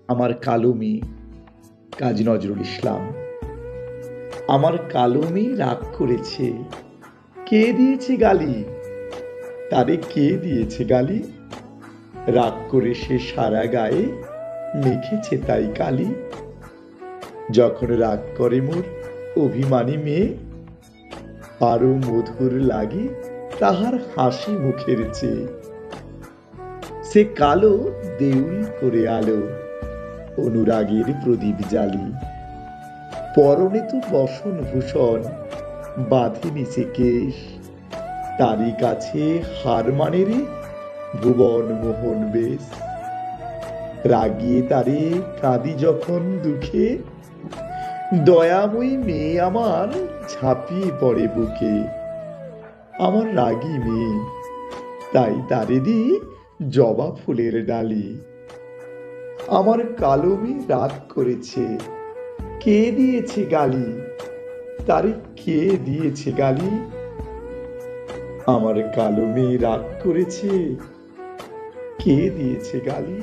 আমার কালো মেয়ে কাজী নজরুল ইসলাম। আমার কালো মেয়ে রাগ করেছে, কে দিয়েছে গালি? তারে কে দিয়েছে গালি? রাগ করে সে সারা গায়ে মেখেছে তাই কালি। যখন রাগ করে মোর অভিমানী মেয়ে, আরো মধুর লাগে তাহার হাসি মুখের চেয়ে। সে কালো দেউল করে আলো, অনুরাগের প্রদীপ জ্বালি। পরনে তো বসন ভূষণ, বাঁধে নিচে কেশ। তারই কাছে হার মানে রে ভুবন মোহন বেশ। রাগিয়ে তারে কাঁদি যখন দুঃখে, দয়াময়ী মেয়ে আমার ঝাঁপিয়ে পড়ে বুকে। আমার রাগী মেয়ে, তাই তারে দি জবা ফুলের ডালি। আমার কালো মেয়ে রাগ করেছে, কে দিয়েছে গালি? তারে কে দিয়েছে গালি? আমার কালো মেয়ে রাগ করেছে, কে দিয়েছে গালি?